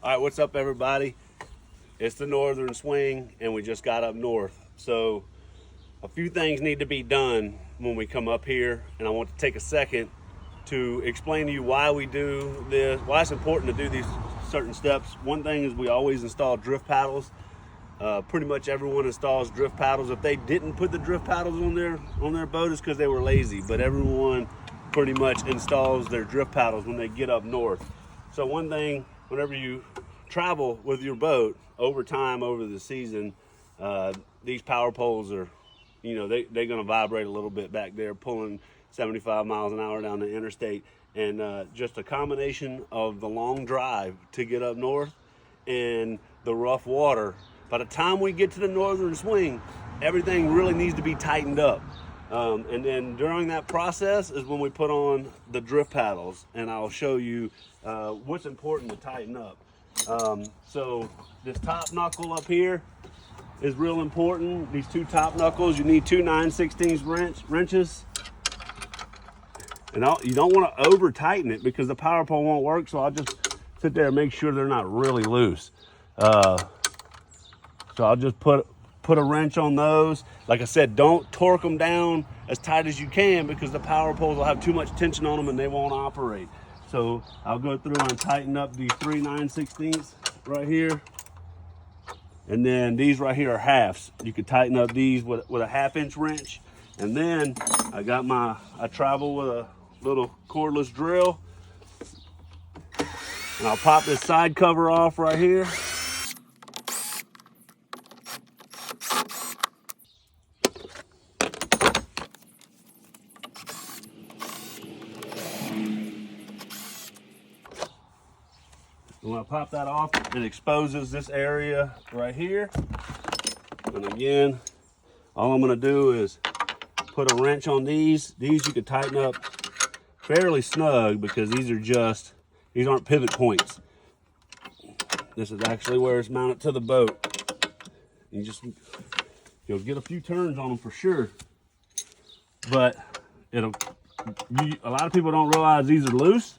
All right, what's up, everybody? It's the Northern Swing, and we just got up north. So a few things need to be done when we come up here, and I want to take a second to explain to you why we do this, why it's important to do these certain steps. One thing is we always install drift paddles. Pretty much everyone installs drift paddles. If they didn't put the drift paddles on their boat, it's because they were lazy. But everyone pretty much installs their drift paddles when they get up north. So one thing, whenever you travel with your boat over time, over the season, these power poles are, they're going to vibrate a little bit back there, pulling 75 miles an hour down the interstate. And just a combination of the long drive to get up north and the rough water. By the time we get to the Northern Swing, everything really needs to be tightened up. And then during that process is when we put on the drift paddles, and I'll show you what's important to tighten up. So this top knuckle up here is real important. These two top knuckles, you need two 9/16 wrenches. And you don't want to over tighten it because the power pole won't work, so I'll just sit there and make sure they're not really loose. So I'll just put a wrench on those. Like I said, don't torque them down as tight as you can because the power poles will have too much tension on them and they won't operate. So I'll go through and tighten up these 3 9/16 right here. And then these right here are halves. You can tighten up these with a 1/2-inch wrench. And then I travel with a little cordless drill. And I'll pop this side cover off right here. And when I pop that off, it exposes this area right here. And again, all I'm gonna do is put a wrench on these. These you can tighten up fairly snug because these aren't pivot points. This is actually where it's mounted to the boat. You'll get a few turns on them for sure, but a lot of people don't realize these are loose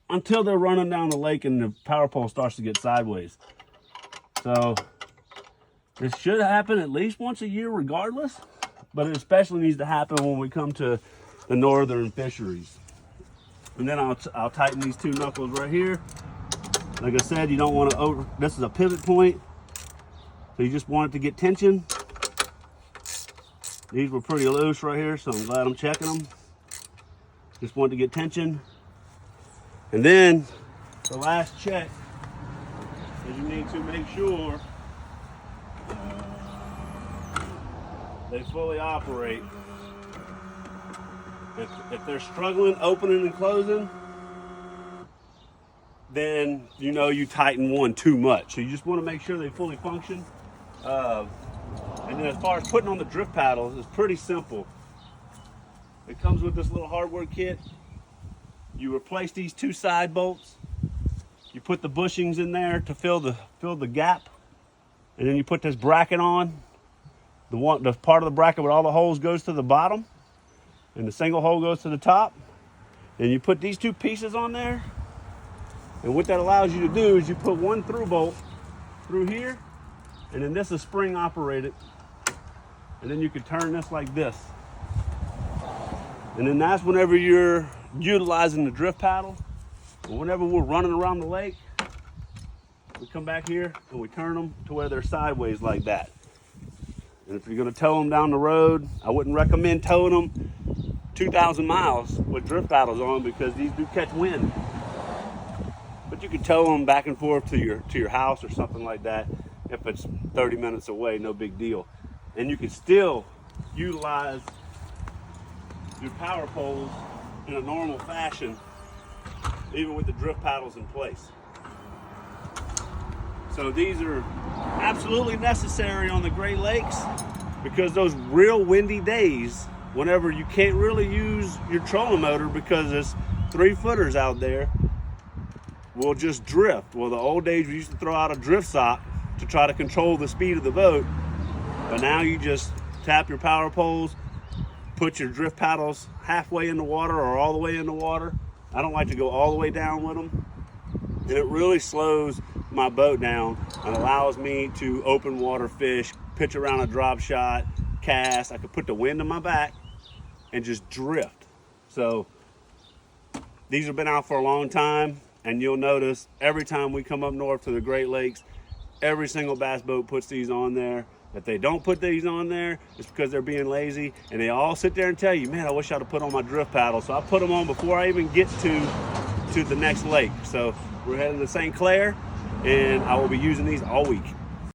until they're running down the lake and the power pole starts to get sideways. So this should happen at least once a year regardless, but it especially needs to happen when we come to the northern fisheries. And then I'll tighten these two knuckles right here. Like I said, you don't want to this is a pivot point, so you just want it to get tension. These were pretty loose right here, so I'm glad I'm checking them. Just want to get tension. And then the last check is you need to make sure they fully operate. If they're struggling opening and closing, then you tighten one too much. So you just want to make sure they fully function. And then as far as putting on the drift paddles, it's pretty simple. It comes with this little hardware kit. You replace these two side bolts. You put the bushings in there to fill the gap, and then you put this bracket on. The part of the bracket with all the holes goes to the bottom, and the single hole goes to the top. And you put these two pieces on there, and what that allows you to do is you put one through bolt through here, and then this is spring operated, and then you can turn this like this. And then that's whenever you're utilizing the drift paddle, or whenever we're running around the lake, we come back here and we turn them to where they're sideways like that. And if you're going to tow them down the road, I wouldn't recommend towing them 2,000 miles with drift paddles on because these do catch wind. But you can tow them back and forth to your house or something like that if it's 30 minutes away, no big deal. And you can still utilize your power poles in a normal fashion, even with the drift paddles in place. So these are absolutely necessary on the Great Lakes because those real windy days, whenever you can't really use your trolling motor because there's 3-footers out there, will just drift. Well, the old days we used to throw out a drift sock to try to control the speed of the boat, but now you just tap your power poles, put your drift paddles halfway in the water or all the way in the water. I don't like to go all the way down with them. and it really slows my boat down and allows me to open water fish, pitch around a drop shot, cast. I could put the wind on my back and just drift. So these have been out for a long time, and you'll notice every time we come up north to the Great Lakes, every single bass boat puts these on there. If they don't put these on there, it's because they're being lazy, and they all sit there and tell you, man, I wish I'd have put on my drift paddle. So I put them on before I even get to the next lake. So we're heading to St. Clair, and I will be using these all week.